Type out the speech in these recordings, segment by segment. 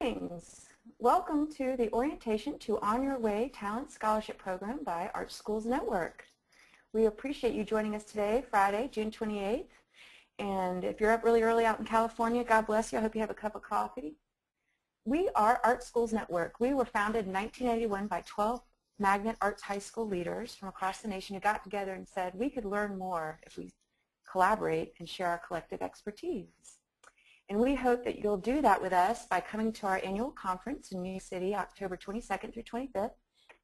Greetings. Welcome to the Orientation to On Your Way Talent Scholarship Program by Art Schools Network. We appreciate you joining us today, Friday, June 28th. And if you're up really early out in California, God bless you. I hope you have a cup of coffee. We are Art Schools Network. We were founded in 1981 by 12 magnet arts high school leaders from across the nation who got together and said we could learn more if we collaborate and share our collective expertise. And we hope that you'll do that with us by coming to our annual conference in New York City, October 22nd through 25th.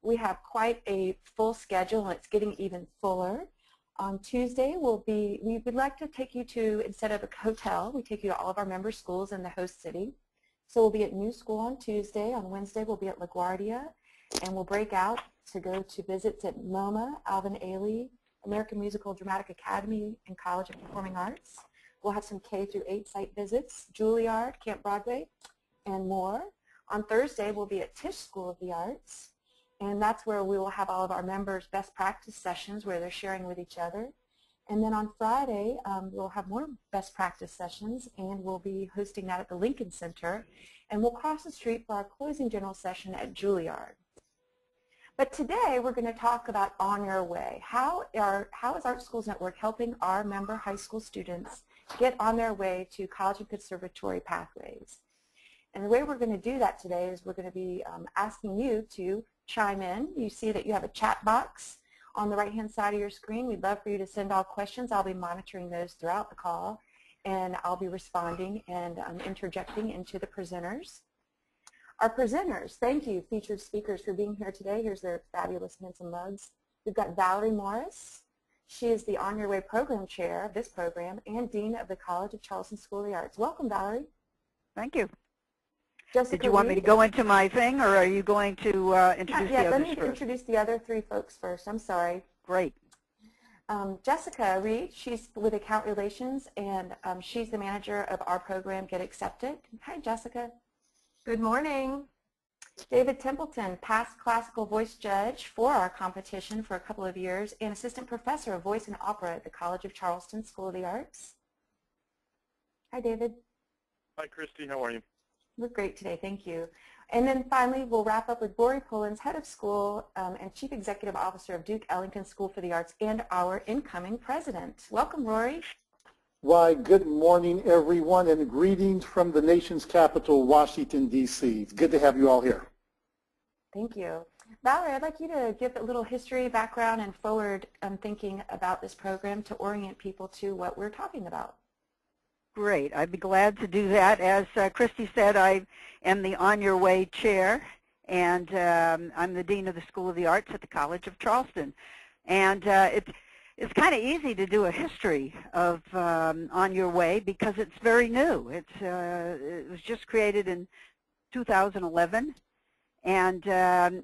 We have quite a full schedule, and it's getting even fuller. On Tuesday, we would like to take you to, instead of a hotel, we take you to all of our member schools in the host city. So we'll be at New School on Tuesday. On Wednesday, we'll be at LaGuardia, and we'll break out to go to visits at MoMA, Alvin Ailey, American Musical Dramatic Academy, and College of Performing Arts. We'll have some K through 8 site visits, Juilliard, Camp Broadway, and more. On Thursday, we'll be at Tisch School of the Arts, and that's where we will have all of our members' best practice sessions where they're sharing with each other. And then on Friday, we'll have more best practice sessions, and we'll be hosting that at the Lincoln Center. And we'll cross the street for our closing general session at Juilliard. But today, we're going to talk about On Your Way. How is Art Schools Network helping our member high school students get on their way to college and conservatory pathways? And the way we're going to do that today is we're going to be asking you to chime in. You see that you have a chat box on the right-hand side of your screen. We'd love for you to send all questions. I'll be monitoring those throughout the call, and I'll be responding and interjecting into the presenters. Our presenters, thank you, featured speakers, for being here today. Here's their fabulous handsome mugs. We've got Valerie Morris. She is the On Your Way Program Chair of this program and Dean of the College of Charleston School of the Arts. Welcome, Valerie. Thank you. Jessica Did you want me to go into my thing, or are you going to introduce the others let me first? introduce the other three folks first. I'm sorry. Great. Jessica Reed, she's with Account Relations, and she's the manager of our program, Get Accepted. Hi, Jessica. Good morning. David Templeton, past classical voice judge for our competition for a couple of years and assistant professor of voice and opera at the College of Charleston School of the Arts. Hi, David. Hi, Christy. How are you? We're great today. Thank you. And then finally, we'll wrap up with Rory Pullins, head of school and chief executive officer of Duke Ellington School for the Arts and our incoming president. Welcome, Rory. Why, good morning, everyone, and greetings from the nation's capital, Washington, D.C. It's good to have you all here. Thank you. Valerie, I'd like you to give a little history, background, and forward thinking about this program to orient people to what we're talking about. Great. I'd be glad to do that. As Christy said, I am the On Your Way Chair, and I'm the Dean of the School of the Arts at the College of Charleston. And it's kind of easy to do a history of On Your Way because it's very new. It was just created in 2011, and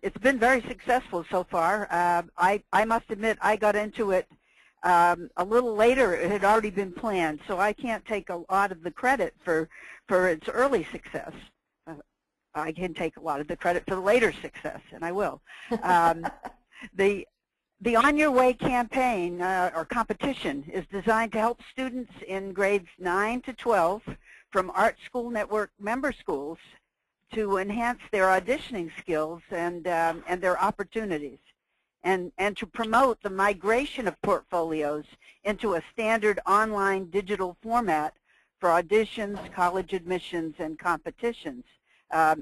it's been very successful so far. I must admit I got into it a little later. It had already been planned, so I can't take a lot of the credit for its early success. I can take a lot of the credit for the later success, and I will. The On Your Way campaign or competition is designed to help students in grades 9 to 12 from Art School Network member schools to enhance their auditioning skills and their opportunities, and to promote the migration of portfolios into a standard online digital format for auditions, college admissions, and competitions.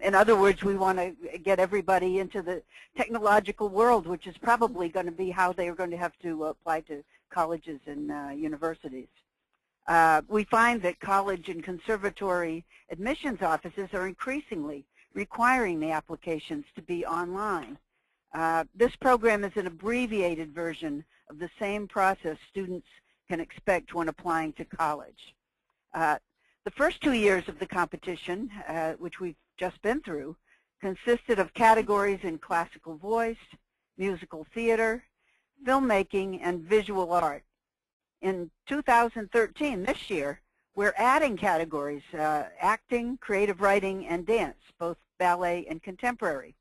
In other words, we want to get everybody into the technological world, which is probably going to be how they are going to have to apply to colleges and universities. We find that college and conservatory admissions offices are increasingly requiring the applications to be online. This program is an abbreviated version of the same process students can expect when applying to college. The first 2 years of the competition, which we've just been through, consisted of categories in classical voice, musical theater, filmmaking, and visual art. In 2013, this year, we're adding categories, acting, creative writing, and dance, both ballet and contemporary.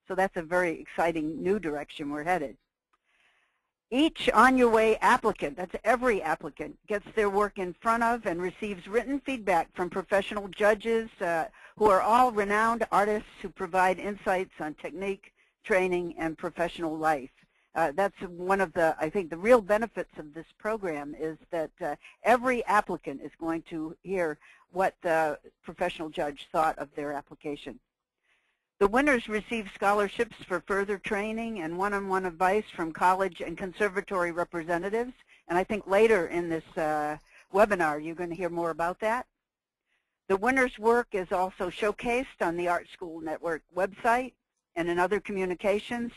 So that's a very exciting new direction we're headed. Each On Your Way applicant, that's every applicant, gets their work in front of and receives written feedback from professional judges who are all renowned artists who provide insights on technique, training, and professional life. That's one of the, I think, the real benefits of this program is that every applicant is going to hear what the professional judge thought of their application. The winners receive scholarships for further training and one-on-one advice from college and conservatory representatives. And I think later in this webinar, you're going to hear more about that. The winners' work is also showcased on the Art School Network website and in other communications.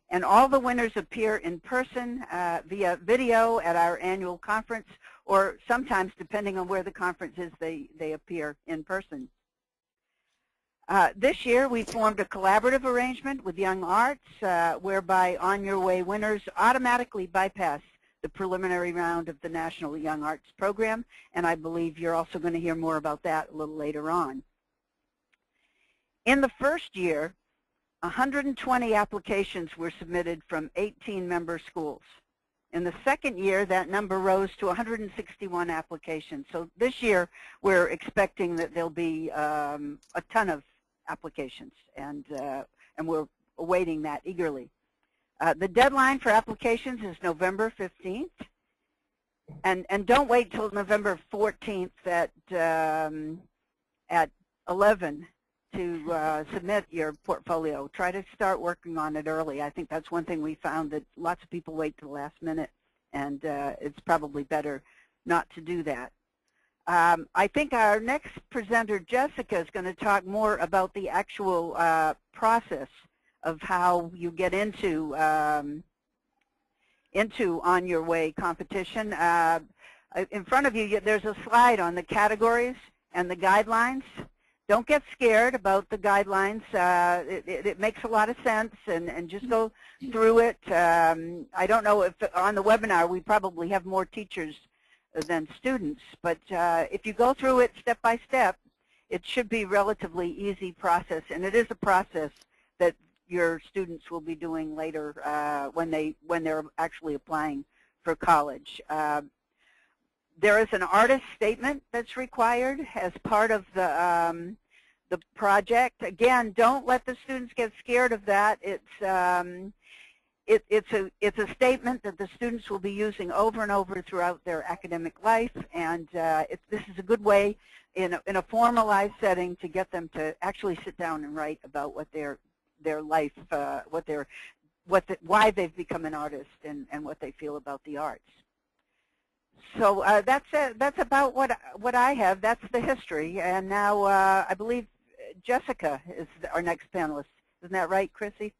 And all the winners appear in person via video at our annual conference, or sometimes, depending on where the conference is, they appear in person. This year, we formed a collaborative arrangement with Young Arts, whereby On Your Way winners automatically bypass the preliminary round of the National Young Arts Program, and I believe you're also going to hear more about that a little later on. In the first year, 120 applications were submitted from 18 member schools. In the second year, that number rose to 161 applications. So this year, we're expecting that there'll be a ton of applications, and we're awaiting that eagerly. The deadline for applications is November 15th, and don't wait till November 14th at 11 to submit your portfolio. Try to start working on it early. I think that's one thing we found, that lots of people wait till the last minute, and it's probably better not to do that. I think our next presenter, Jessica, is going to talk more about the actual process of how you get into On Your Way competition. In front of you, there's a slide on the categories and the guidelines. Don't get scared about the guidelines. It makes a lot of sense, and just go through it. I don't know if on the webinar we probably have more teachers than students, but if you go through it step by step, it should be a relatively easy process, and it is a process that your students will be doing later when they're actually applying for college. There is an artist statement that's required as part of the project. Again, don't let the students get scared of that. It's a statement that the students will be using over and over throughout their academic life, and this is a good way in a formalized setting to get them to actually sit down and write about what their life, why they've become an artist, and what they feel about the arts. So that's about what I have. That's the history, and now I believe Jessica is our next panelist. Isn't that right, Chrissy?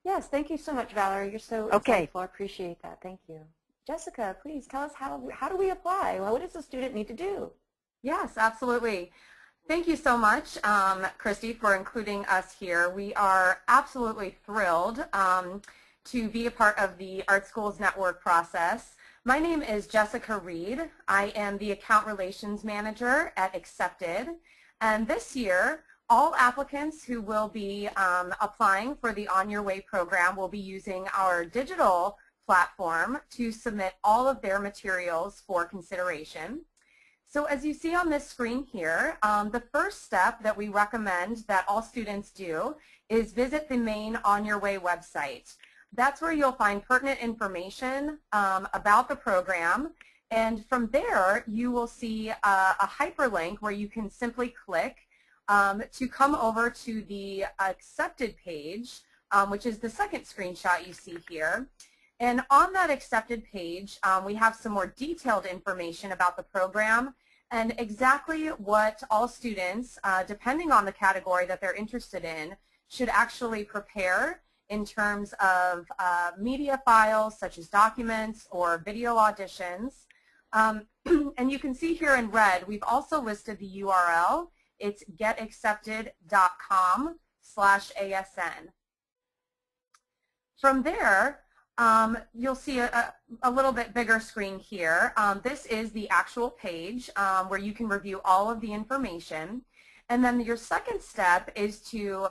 Yes, thank you so much, Valerie. You're so insightful. I appreciate that. Thank you. Jessica, please tell us how do we apply? Well, what does a student need to do? Yes, absolutely. Thank you so much, Christy, for including us here. We are absolutely thrilled to be a part of the Art Schools Network process. My name is Jessica Reed. I am the Account Relations Manager at Accepted. And this year, all applicants who will be applying for the On Your Way program will be using our digital platform to submit all of their materials for consideration. So as you see on this screen here, the first step that we recommend that all students do is visit the main On Your Way website. That's where you'll find pertinent information about the program, and from there you will see a hyperlink where you can simply click to come over to the accepted page, which is the second screenshot you see here. And on that accepted page, we have some more detailed information about the program and exactly what all students, depending on the category that they're interested in, should actually prepare in terms of media files such as documents or video auditions. And you can see here in red, we've also listed the URL. It's getaccepted.com/ASN. From there, you'll see a little bit bigger screen here. This is the actual page where you can review all of the information. And then your second step is to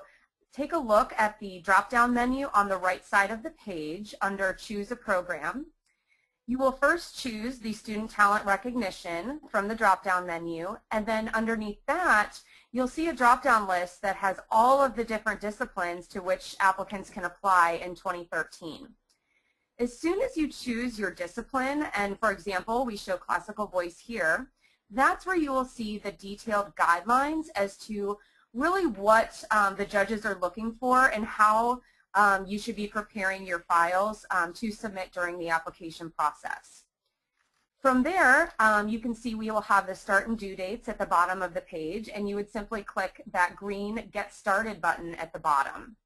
take a look at the drop-down menu on the right side of the page under Choose a Program. You will first choose the Student Talent Recognition from the drop-down menu, and then underneath that, you'll see a drop-down list that has all of the different disciplines to which applicants can apply in 2013. As soon as you choose your discipline, and for example, we show classical voice here, that's where you will see the detailed guidelines as to really what the judges are looking for and how you should be preparing your files to submit during the application process. From there, you can see we will have the start and due dates at the bottom of the page, and you would simply click that green Get Started button at the bottom.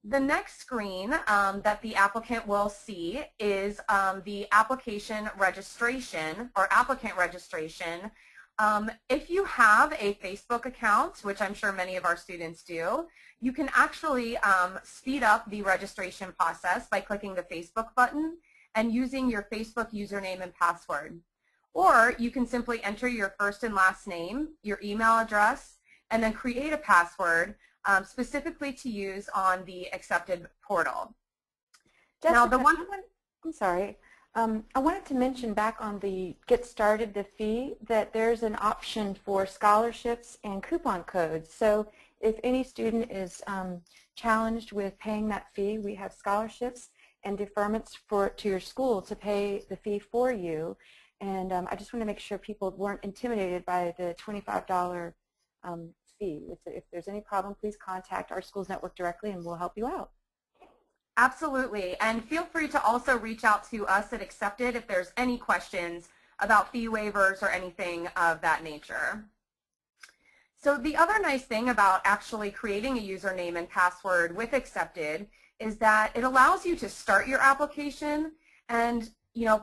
The next screen that the applicant will see is the application registration or applicant registration. If you have a Facebook account, which I'm sure many of our students do, you can actually speed up the registration process by clicking the Facebook button and using your Facebook username and password. Or you can simply enter your first and last name, your email address, and then create a password specifically to use on the accepted portal. Jessica, now I'm sorry. I wanted to mention back on the Get Started, the fee, that there's an option for scholarships and coupon codes. So if any student is challenged with paying that fee, we have scholarships and deferments to your school to pay the fee for you. And I just want to make sure people weren't intimidated by the $25 fee. If there's any problem, please contact our Schools Network directly and we'll help you out. Absolutely, and feel free to also reach out to us at Accepted if there's any questions about fee waivers or anything of that nature. So the other nice thing about actually creating a username and password with Accepted is that it allows you to start your application, and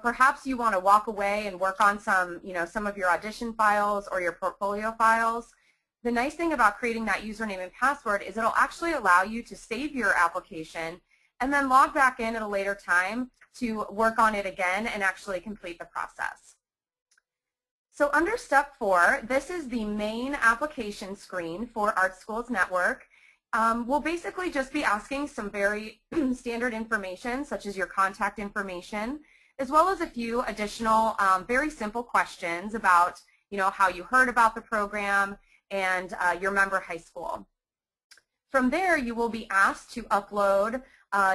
perhaps you want to walk away and work on some of your audition files or your portfolio files. The nice thing about creating that username and password is it'll actually allow you to save your application and then log back in at a later time to work on it again and actually complete the process. So under step 4, this is the main application screen for Art Schools Network. We'll basically just be asking some very standard information, such as your contact information, as well as a few additional very simple questions about how you heard about the program and your member high school. From there, you will be asked to upload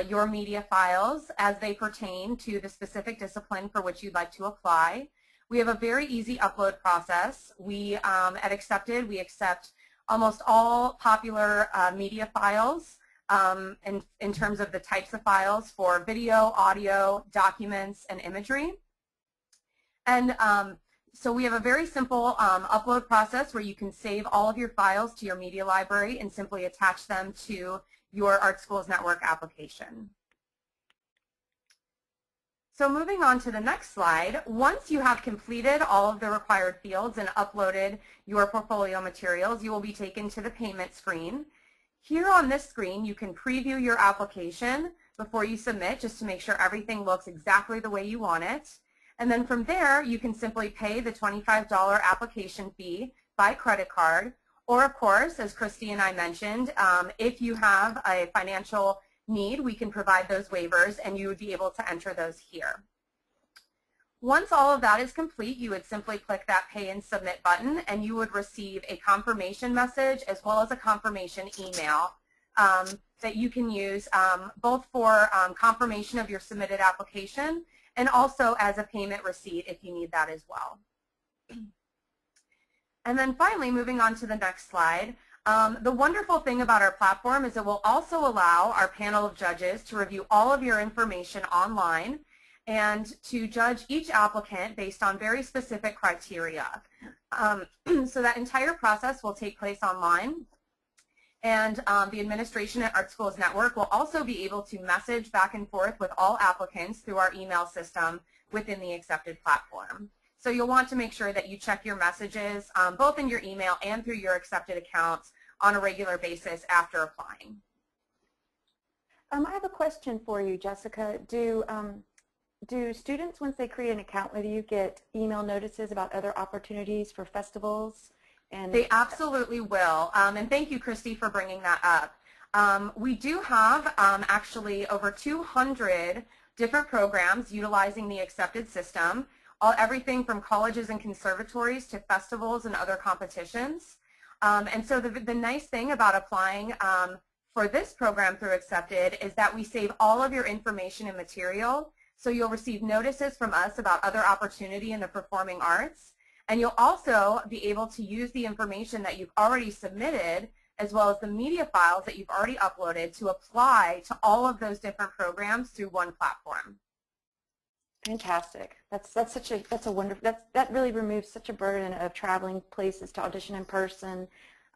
your media files as they pertain to the specific discipline for which you'd like to apply. We have a very easy upload process. We, at Accepted, we accept almost all popular media files in terms of the types of files for video, audio, documents, and imagery. And so we have a very simple upload process where you can save all of your files to your media library and simply attach them to your Art Schools Network application. So moving on to the next slide, once you have completed all of the required fields and uploaded your portfolio materials, you will be taken to the payment screen. Here on this screen, you can preview your application before you submit, just to make sure everything looks exactly the way you want it. And then from there, you can simply pay the $25 application fee by credit card. Or of course, as Christy and I mentioned, if you have a financial need, we can provide those waivers and you would be able to enter those here. Once all of that is complete, you would simply click that Pay and Submit button and you would receive a confirmation message as well as a confirmation email that you can use both for confirmation of your submitted application and also as a payment receipt if you need that as well. And then finally, moving on to the next slide, the wonderful thing about our platform is it will also allow our panel of judges to review all of your information online and to judge each applicant based on very specific criteria. So that entire process will take place online. And the administration at Art Schools Network will also be able to message back and forth with all applicants through our email system within the Accepted platform. So you'll want to make sure that you check your messages both in your email and through your Accepted accounts on a regular basis after applying. I have a question for you, Jessica. Do students, once they create an account with you, get email notices about other opportunities for festivals And they absolutely will. And thank you, Christy, for bringing that up. We do have actually over 200 different programs utilizing the accepted system, everything from colleges and conservatories to festivals and other competitions. And so the nice thing about applying for this program through Accepted is that we save all of your information and material. So you'll receive notices from us about other opportunity in the performing arts. And you'll also be able to use the information that you've already submitted as well as the media files that you've already uploaded to apply to all of those different programs through one platform. fantastic. That's a wonderful, that really removes such a burden of traveling places to audition in person.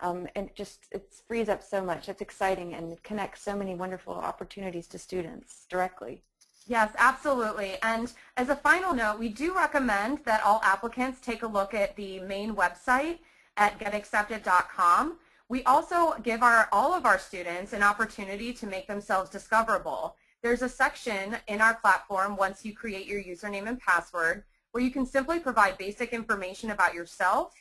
And it frees up so much. It's exciting and connects so many wonderful opportunities to students directly. Yes, absolutely. And as a final note, we do recommend that all applicants take a look at the main website at getaccepted.com. We also give all of our students an opportunity to make themselves discoverable. There's a section in our platform once you create your username and password where you can simply provide basic information about yourself,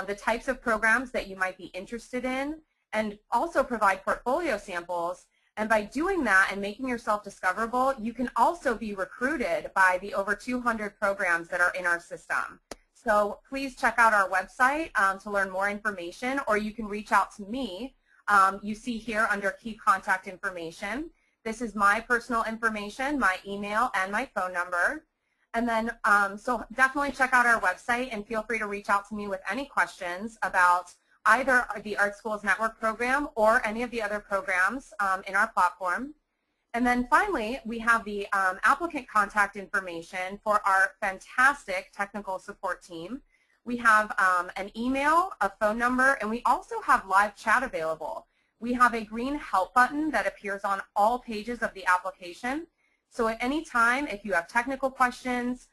the types of programs that you might be interested in, and also provide portfolio samples. And by doing that and making yourself discoverable, you can also be recruited by the over 200 programs that are in our system. So please check out our website to learn more information, or you can reach out to me. You see here under key contact information. This is my personal information, my email, and my phone number. And then, so definitely check out our website and feel free to reach out to me with any questions about either the Art Schools Network program or any of the other programs in our platform. And then finally, we have the applicant contact information for our fantastic technical support team. We have an email, a phone number, and we also have live chat available. We have a green help button that appears on all pages of the application. So at any time, if you have technical questions,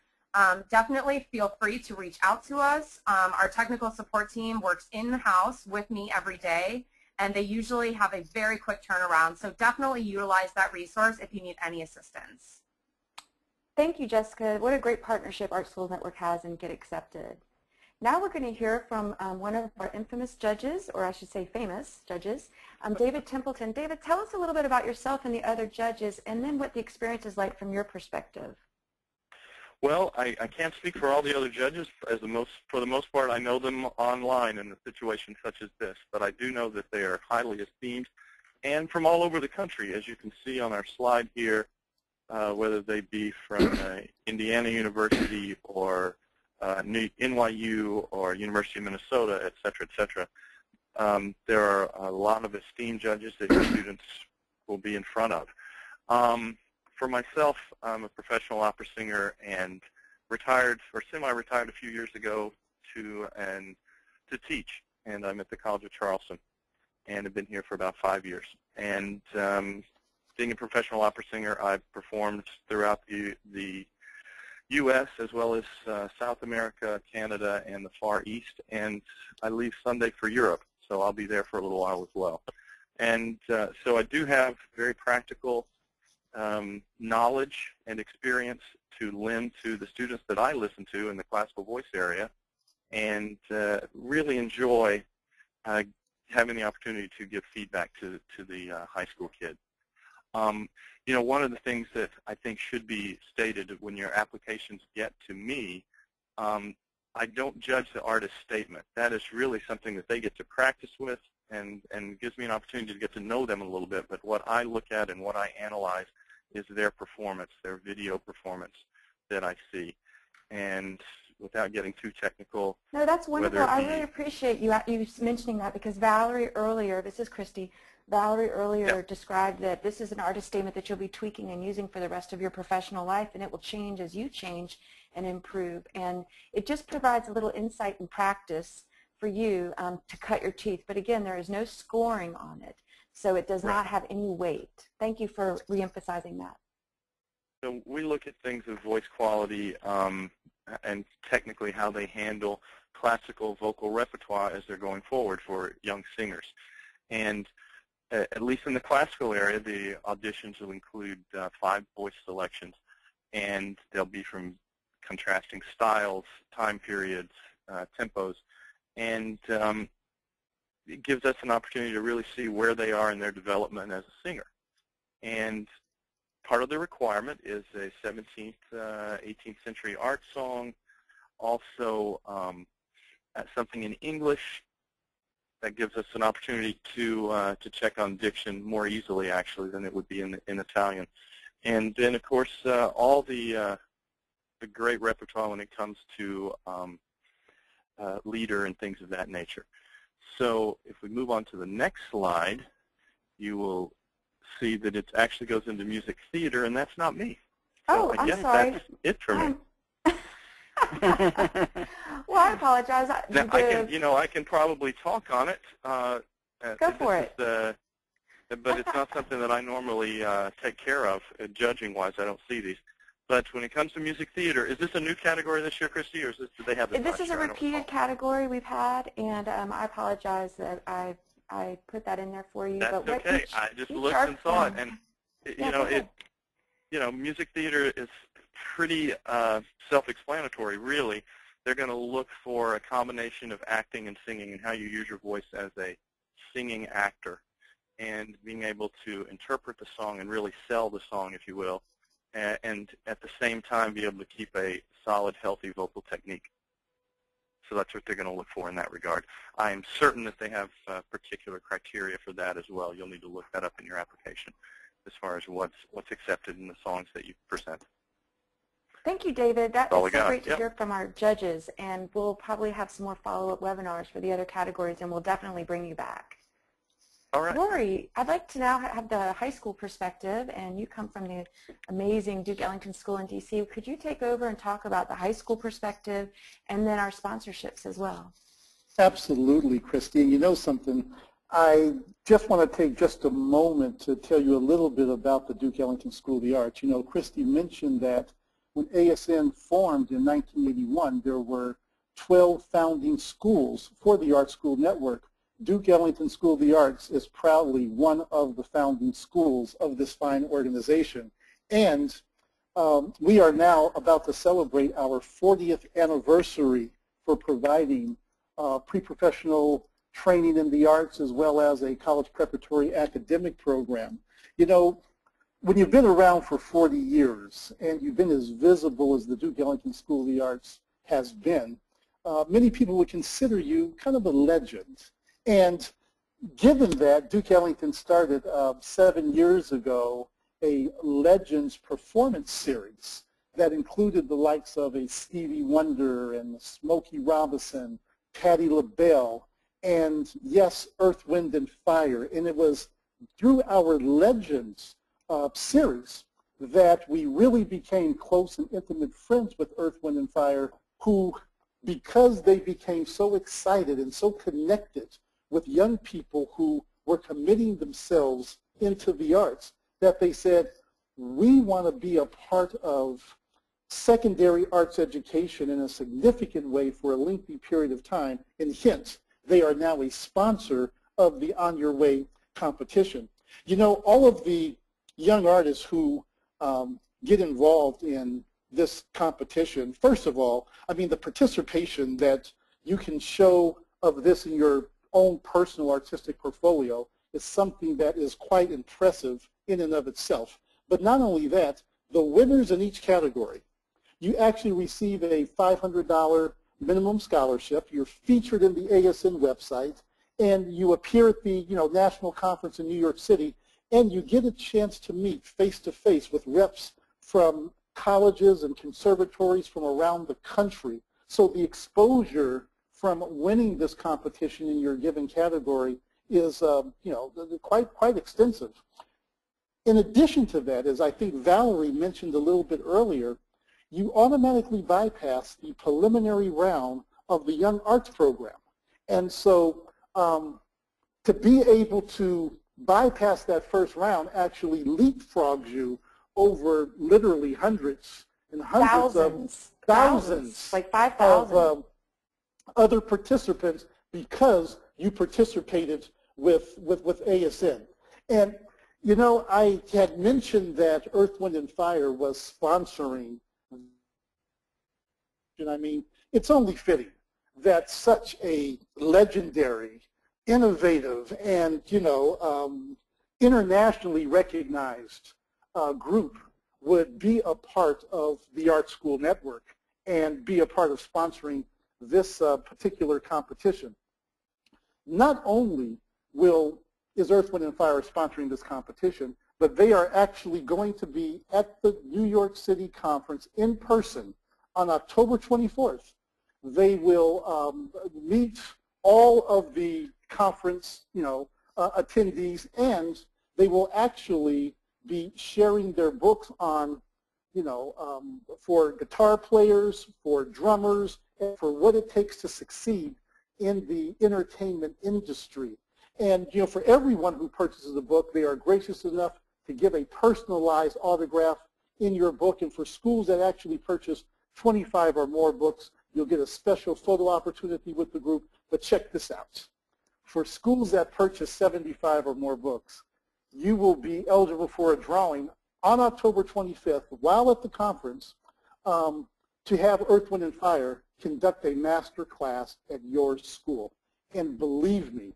definitely feel free to reach out to us. Our technical support team works in-house with me every day, and they usually have a very quick turnaround. So definitely utilize that resource if you need any assistance. Thank you, Jessica. What a great partnership Art Schools Network has in Get Accepted. Now we're going to hear from one of our infamous judges, or I should say famous judges, David Templeton. David, tell us a little bit about yourself and the other judges, and then what the experience is like from your perspective. Well, I can't speak for all the other judges. For the most part, I know them online in a situation such as this, but I do know that they are highly esteemed and from all over the country, as you can see on our slide here, whether they be from Indiana University or NYU or University of Minnesota, et cetera, et cetera. There are a lot of esteemed judges that your students will be in front of. For myself, I'm a professional opera singer and retired or semi-retired a few years ago to teach, and I'm at the College of Charleston, and have been here for about 5 years. And being a professional opera singer, I've performed throughout the U.S. as well as South America, Canada, and the Far East, and I leave Sunday for Europe, so I'll be there for a little while as well. And so I do have very practical knowledge and experience to lend to the students that I listen to in the classical voice area, and really enjoy having the opportunity to give feedback to the high school kids. You know, one of the things that I think should be stated when your applications get to me, I don't judge the artist's statement. That is really something that they get to practice with and gives me an opportunity to get to know them a little bit. But what I look at and what I analyze is their performance, their video performance that I see. And without getting too technical. No, that's wonderful. I really appreciate you mentioning that, because Valerie earlier, this is Christy, Valerie earlier described that this is an artist statement that you'll be tweaking and using for the rest of your professional life, and it will change as you change and improve. And it just provides a little insight and practice for you to cut your teeth. But again, there is no scoring on it, so it does not have any weight. Thank you for reemphasizing that. So we look at things of voice quality and technically how they handle classical vocal repertoire as they're going forward for young singers. And at least in the classical area, the auditions will include 5 voice selections, and they'll be from contrasting styles, time periods, tempos, and it gives us an opportunity to really see where they are in their development as a singer. And part of the requirement is a 17th, 18th century art song, also something in English. That gives us an opportunity to check on diction more easily, actually, than it would be in Italian. And then, of course, all the great repertoire when it comes to leader and things of that nature. So if we move on to the next slide, you will see that it actually goes into music theater, and that's not me. Oh, so I I'm guess sorry. That's it for me. Well, I apologize. Now, I can probably talk on it. Go for it. But it's not something that I normally take care of, judging-wise. I don't see these. But when it comes to music theater, is this a new category this year, Christy, or did they have this This last is a year? repeated category we've had, and I apologize that I put that in there for you. That's but okay. I just looked and saw it, and music theater is pretty self-explanatory, really. They're going to look for a combination of acting and singing and how you use your voice as a singing actor, and being able to interpret the song and really sell the song, if you will, and at the same time be able to keep a solid, healthy vocal technique. So that's what they're going to look for in that regard. I am certain that they have particular criteria for that as well. You'll need to look that up in your application as far as what's accepted in the songs that you present. Thank you, David. That is so great to Yep. hear from our judges, and we'll probably have some more follow-up webinars for the other categories, and we'll definitely bring you back. All right. Lori, I'd like to now have the high school perspective, and you come from the amazing Duke Ellington School in D.C. Could you take over and talk about the high school perspective and then our sponsorships as well? Absolutely, Christine. You know something? I just want to take just a moment to tell you a little bit about the Duke Ellington School of the Arts. You know, Christy mentioned that when ASN formed in 1981, there were 12 founding schools for the Art School Network. Duke Ellington School of the Arts is proudly one of the founding schools of this fine organization. And we are now about to celebrate our 40th anniversary for providing pre-professional training in the arts as well as a college preparatory academic program. You know, when you've been around for 40 years and you've been as visible as the Duke Ellington School of the Arts has been, many people would consider you kind of a legend. And given that Duke Ellington started 7 years ago a Legends performance series that included the likes of a Stevie Wonder and Smokey Robinson, Patti LaBelle, and yes, Earth, Wind, and Fire. And it was through our Legends series that we really became close and intimate friends with Earth, Wind, and Fire, who, because they became so excited and so connected with young people who were committing themselves into the arts, that they said, we want to be a part of secondary arts education in a significant way for a lengthy period of time, and hence, they are now a sponsor of the On Your Way competition. You know, all of the young artists who get involved in this competition, first of all, I mean, the participation that you can show of this in your own personal artistic portfolio is something that is quite impressive in and of itself. But not only that, the winners in each category, you actually receive a $500 minimum scholarship. You're featured in the ASN website, and you appear at the national conference in New York City, and you get a chance to meet face-to-face with reps from colleges and conservatories from around the country. So the exposure from winning this competition in your given category is quite extensive. In addition to that, as I think Valerie mentioned a little bit earlier, you automatically bypass the preliminary round of the Young Arts program. And so to be able to bypass that first round actually leapfrogs you over literally hundreds and hundreds thousands like 5,000 of other participants because you participated with ASN. And you know, I had mentioned that Earth, Wind, and Fire was sponsoring, and I mean, it's only fitting that such a legendary, innovative, and internationally recognized group would be a part of the Art School Network and be a part of sponsoring this particular competition. Not only is Earth, Wind, and Fire sponsoring this competition, but they are actually going to be at the New York City conference in person on October 24th. They will meet all of the conference, attendees, and they will actually be sharing their books on, for guitar players, for drummers, and for what it takes to succeed in the entertainment industry. And for everyone who purchases a book, they are gracious enough to give a personalized autograph in your book. And for schools that actually purchase 25 or more books, you'll get a special photo opportunity with the group. But check this out. For schools that purchase 75 or more books, you will be eligible for a drawing on October 25th while at the conference to have Earth, Wind, and Fire conduct a master class at your school. And believe me,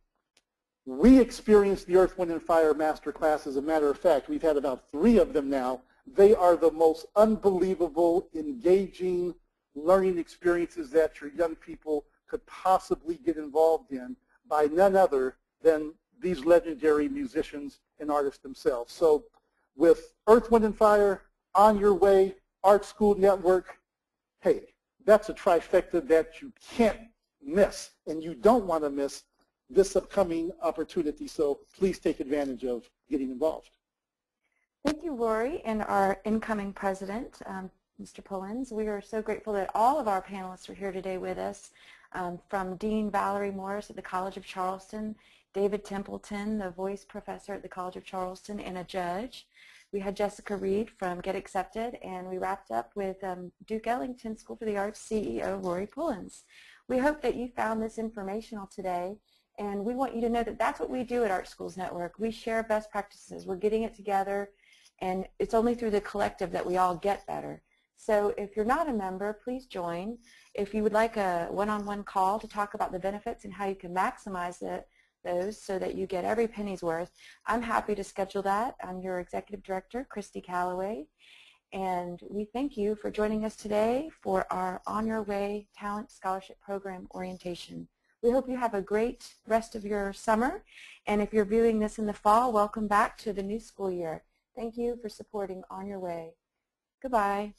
we experienced the Earth, Wind, and Fire master class. As a matter of fact, we've had about 3 of them now. They are the most unbelievable, engaging learning experiences that your young people could possibly get involved in by none other than these legendary musicians and artists themselves. So with Earth, Wind, and Fire, On Your Way, Art School Network, hey, that's a trifecta that you can't miss, and you don't want to miss this upcoming opportunity. So please take advantage of getting involved. Thank you, Rory, and our incoming president, Mr. Pullins. We are so grateful that all of our panelists are here today with us, from Dean Valerie Morris at the College of Charleston, David Templeton, the voice professor at the College of Charleston, and a judge. We had Jessica Reed from Get Accepted, and we wrapped up with Duke Ellington School for the Arts CEO, Rory Pullins. We hope that you found this informational today, and we want you to know that that's what we do at Art Schools Network. We share best practices. We're getting it together, and it's only through the collective that we all get better. So if you're not a member, please join. If you would like a one-on-one call to talk about the benefits and how you can maximize those so that you get every penny's worth, I'm happy to schedule that. I'm your Executive Director, Christy Calloway, and we thank you for joining us today for our On Your Way Talent Scholarship Program orientation. We hope you have a great rest of your summer, and if you're viewing this in the fall, welcome back to the new school year. Thank you for supporting On Your Way. Goodbye.